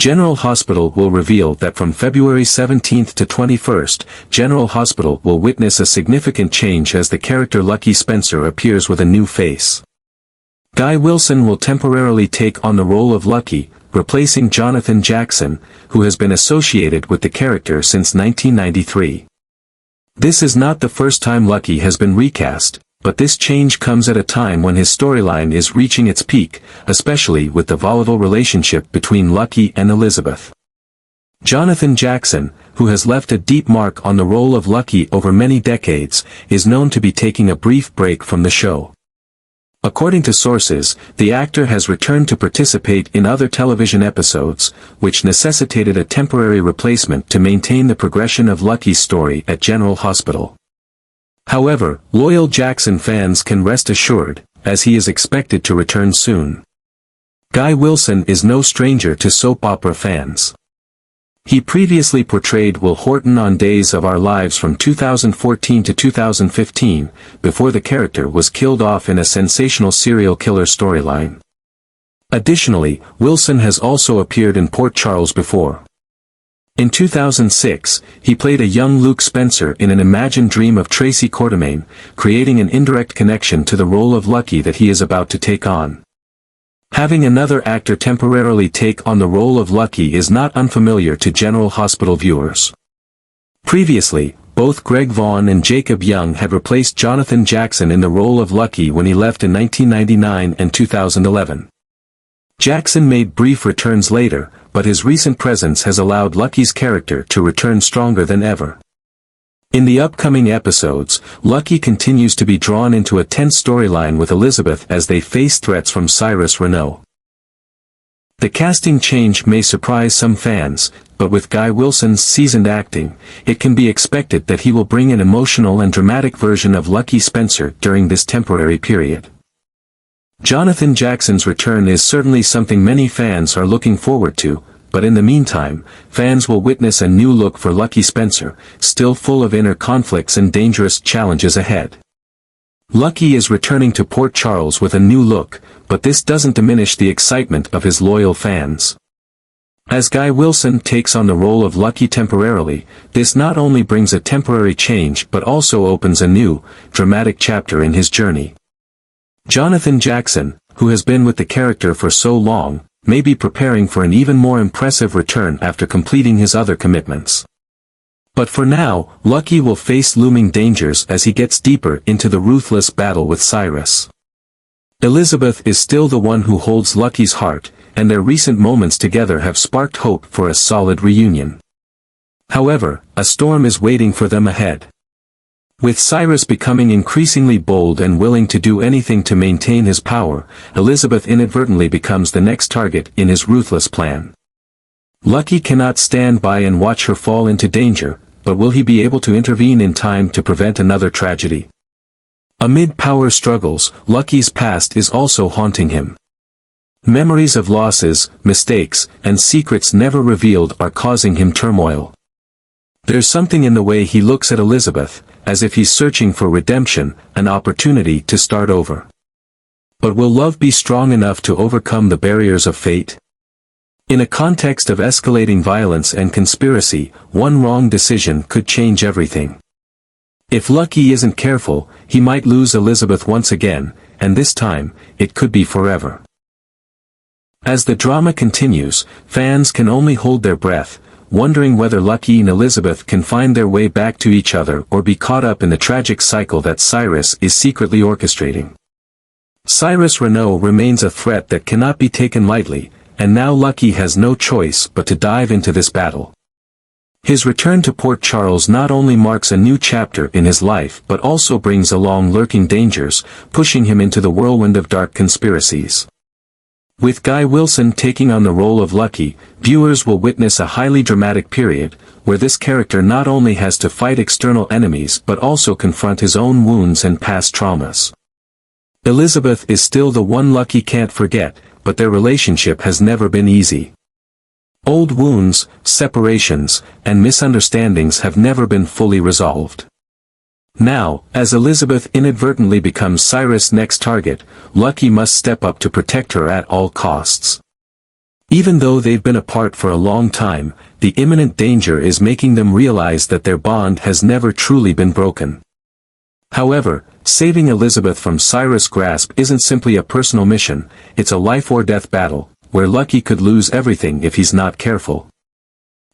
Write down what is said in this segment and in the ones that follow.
General Hospital will reveal that from February 17th to 21st, General Hospital will witness a significant change as the character Lucky Spencer appears with a new face. Guy Wilson will temporarily take on the role of Lucky, replacing Jonathan Jackson, who has been associated with the character since 1993. This is not the first time Lucky has been recast, but this change comes at a time when his storyline is reaching its peak, especially with the volatile relationship between Lucky and Elizabeth. Jonathan Jackson, who has left a deep mark on the role of Lucky over many decades, is known to be taking a brief break from the show. According to sources, the actor has returned to participate in other television episodes, which necessitated a temporary replacement to maintain the progression of Lucky's story at General Hospital. However, loyal Jackson fans can rest assured, as he is expected to return soon. Guy Wilson is no stranger to soap opera fans. He previously portrayed Will Horton on Days of Our Lives from 2014 to 2015, before the character was killed off in a sensational serial killer storyline. Additionally, Wilson has also appeared in Port Charles before. In 2006, he played a young Luke Spencer in An Imagined Dream of Tracy Quartermaine, creating an indirect connection to the role of Lucky that he is about to take on. Having another actor temporarily take on the role of Lucky is not unfamiliar to General Hospital viewers. Previously, both Greg Vaughn and Jacob Young had replaced Jonathan Jackson in the role of Lucky when he left in 1999 and 2011. Jackson made brief returns later, but his recent presence has allowed Lucky's character to return stronger than ever. In the upcoming episodes, Lucky continues to be drawn into a tense storyline with Elizabeth as they face threats from Cyrus Renaud. The casting change may surprise some fans, but with Guy Wilson's seasoned acting, it can be expected that he will bring an emotional and dramatic version of Lucky Spencer during this temporary period. Jonathan Jackson's return is certainly something many fans are looking forward to, but in the meantime, fans will witness a new look for Lucky Spencer, still full of inner conflicts and dangerous challenges ahead. Lucky is returning to Port Charles with a new look, but this doesn't diminish the excitement of his loyal fans. As Guy Wilson takes on the role of Lucky temporarily, this not only brings a temporary change but also opens a new, dramatic chapter in his journey. Jonathan Jackson, who has been with the character for so long, may be preparing for an even more impressive return after completing his other commitments. But for now, Lucky will face looming dangers as he gets deeper into the ruthless battle with Cyrus. Elizabeth is still the one who holds Lucky's heart, and their recent moments together have sparked hope for a solid reunion. However, a storm is waiting for them ahead. With Cyrus becoming increasingly bold and willing to do anything to maintain his power, Elizabeth inadvertently becomes the next target in his ruthless plan. Lucky cannot stand by and watch her fall into danger, but will he be able to intervene in time to prevent another tragedy? Amid power struggles, Lucky's past is also haunting him. Memories of losses, mistakes, and secrets never revealed are causing him turmoil. There's something in the way he looks at Elizabeth, as if he's searching for redemption, an opportunity to start over. But will love be strong enough to overcome the barriers of fate? In a context of escalating violence and conspiracy, one wrong decision could change everything. If Lucky isn't careful, he might lose Elizabeth once again, and this time, it could be forever. As the drama continues, fans can only hold their breath, wondering whether Lucky and Elizabeth can find their way back to each other or be caught up in the tragic cycle that Cyrus is secretly orchestrating. Cyrus Renaud remains a threat that cannot be taken lightly, and now Lucky has no choice but to dive into this battle. His return to Port Charles not only marks a new chapter in his life but also brings along lurking dangers, pushing him into the whirlwind of dark conspiracies. With Guy Wilson taking on the role of Lucky, viewers will witness a highly dramatic period, where this character not only has to fight external enemies but also confront his own wounds and past traumas. Elizabeth is still the one Lucky can't forget, but their relationship has never been easy. Old wounds, separations, and misunderstandings have never been fully resolved. Now, as Elizabeth inadvertently becomes Cyrus' next target, Lucky must step up to protect her at all costs. Even though they've been apart for a long time, the imminent danger is making them realize that their bond has never truly been broken. However, saving Elizabeth from Cyrus' grasp isn't simply a personal mission, it's a life-or-death battle, where Lucky could lose everything if he's not careful.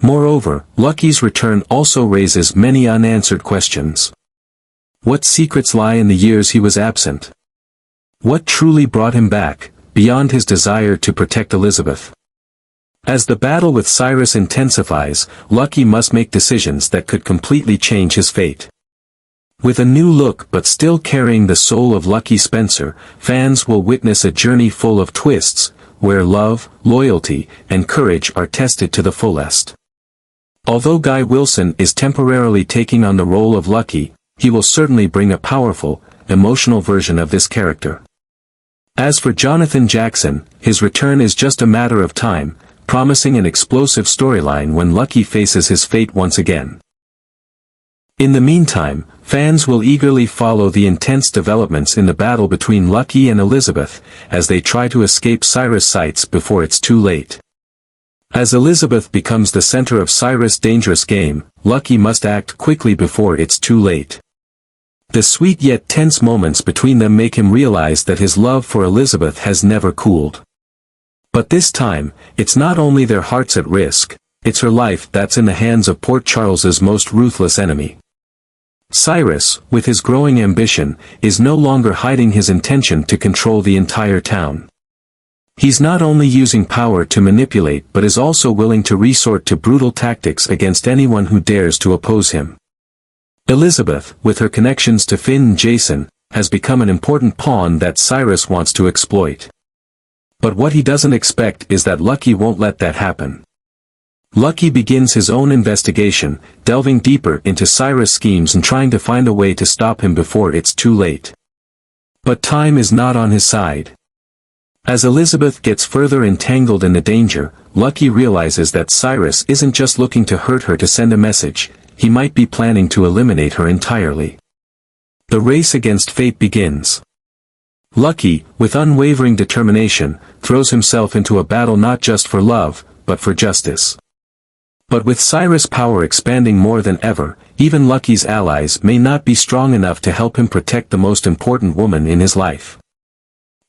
Moreover, Lucky's return also raises many unanswered questions. What secrets lie in the years he was absent? What truly brought him back, beyond his desire to protect Elizabeth? As the battle with Cyrus intensifies, Lucky must make decisions that could completely change his fate. With a new look but still carrying the soul of Lucky Spencer, fans will witness a journey full of twists, where love, loyalty, and courage are tested to the fullest. Although Guy Wilson is temporarily taking on the role of Lucky, he will certainly bring a powerful, emotional version of this character. As for Jonathan Jackson, his return is just a matter of time, promising an explosive storyline when Lucky faces his fate once again. In the meantime, fans will eagerly follow the intense developments in the battle between Lucky and Elizabeth, as they try to escape Cyrus' sights before it's too late. As Elizabeth becomes the center of Cyrus' dangerous game, Lucky must act quickly before it's too late. The sweet yet tense moments between them make him realize that his love for Elizabeth has never cooled. But this time, it's not only their hearts at risk, it's her life that's in the hands of Port Charles's most ruthless enemy. Cyrus, with his growing ambition, is no longer hiding his intention to control the entire town. He's not only using power to manipulate but is also willing to resort to brutal tactics against anyone who dares to oppose him. Elizabeth, with her connections to Finn and Jason, has become an important pawn that Cyrus wants to exploit. But what he doesn't expect is that Lucky won't let that happen. Lucky begins his own investigation, delving deeper into Cyrus' schemes and trying to find a way to stop him before it's too late. But time is not on his side. As Elizabeth gets further entangled in the danger, Lucky realizes that Cyrus isn't just looking to hurt her to send a message, he might be planning to eliminate her entirely. The race against fate begins. Lucky, with unwavering determination, throws himself into a battle not just for love, but for justice. But with Cyrus' power expanding more than ever, even Lucky's allies may not be strong enough to help him protect the most important woman in his life.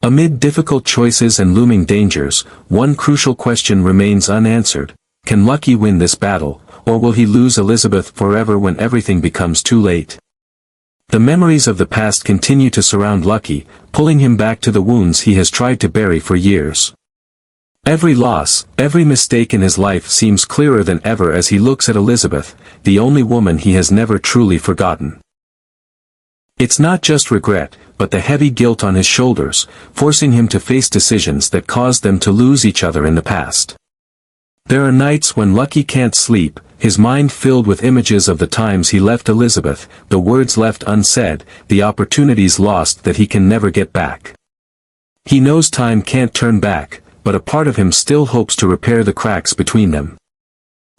Amid difficult choices and looming dangers, one crucial question remains unanswered: can Lucky win this battle, or will he lose Elizabeth forever when everything becomes too late? The memories of the past continue to surround Lucky, pulling him back to the wounds he has tried to bury for years. Every loss, every mistake in his life seems clearer than ever as he looks at Elizabeth, the only woman he has never truly forgotten. It's not just regret, but the heavy guilt on his shoulders, forcing him to face decisions that caused them to lose each other in the past. There are nights when Lucky can't sleep, his mind filled with images of the times he left Elizabeth, the words left unsaid, the opportunities lost that he can never get back. He knows time can't turn back, but a part of him still hopes to repair the cracks between them.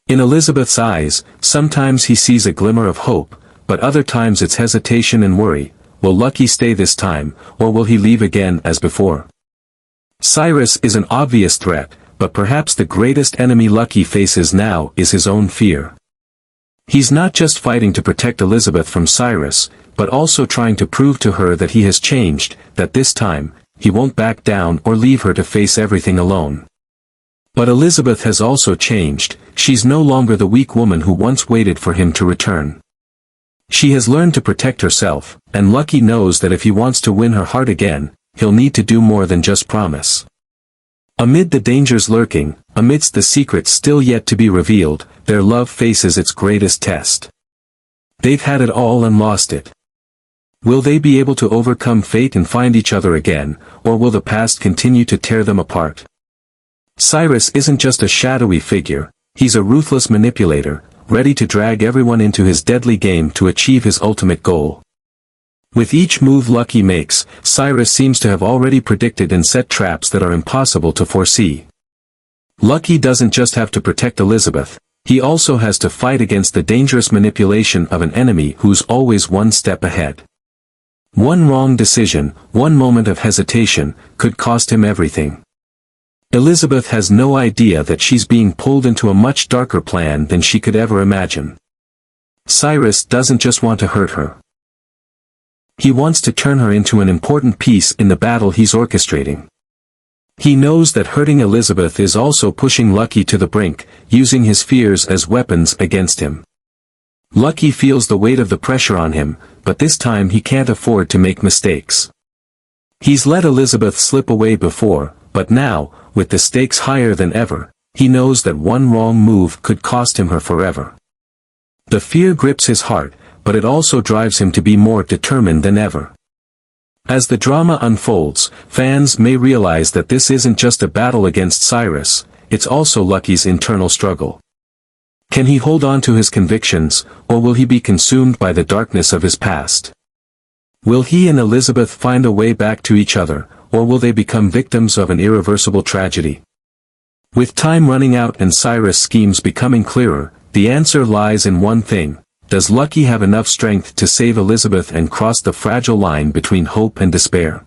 In Elizabeth's eyes, sometimes he sees a glimmer of hope, but other times it's hesitation and worry. Will Lucky stay this time, or will he leave again as before? Cyrus is an obvious threat, but perhaps the greatest enemy Lucky faces now is his own fear. He's not just fighting to protect Elizabeth from Cyrus, but also trying to prove to her that he has changed, that this time, he won't back down or leave her to face everything alone. But Elizabeth has also changed, she's no longer the weak woman who once waited for him to return. She has learned to protect herself, and Lucky knows that if he wants to win her heart again, he'll need to do more than just promise. Amid the dangers lurking, amidst the secrets still yet to be revealed, their love faces its greatest test. They've had it all and lost it. Will they be able to overcome fate and find each other again, or will the past continue to tear them apart? Cyrus isn't just a shadowy figure, he's a ruthless manipulator, ready to drag everyone into his deadly game to achieve his ultimate goal. With each move Lucky makes, Cyrus seems to have already predicted and set traps that are impossible to foresee. Lucky doesn't just have to protect Elizabeth, he also has to fight against the dangerous manipulation of an enemy who's always one step ahead. One wrong decision, one moment of hesitation, could cost him everything. Elizabeth has no idea that she's being pulled into a much darker plan than she could ever imagine. Cyrus doesn't just want to hurt her. He wants to turn her into an important piece in the battle he's orchestrating. He knows that hurting Elizabeth is also pushing Lucky to the brink, using his fears as weapons against him. Lucky feels the weight of the pressure on him, but this time he can't afford to make mistakes. He's let Elizabeth slip away before, but now, with the stakes higher than ever, he knows that one wrong move could cost him her forever. The fear grips his heart, but it also drives him to be more determined than ever. As the drama unfolds, fans may realize that this isn't just a battle against Cyrus, it's also Lucky's internal struggle. Can he hold on to his convictions, or will he be consumed by the darkness of his past? Will he and Elizabeth find a way back to each other, or will they become victims of an irreversible tragedy? With time running out and Cyrus' schemes becoming clearer, the answer lies in one thing: does Lucky have enough strength to save Elizabeth and cross the fragile line between hope and despair?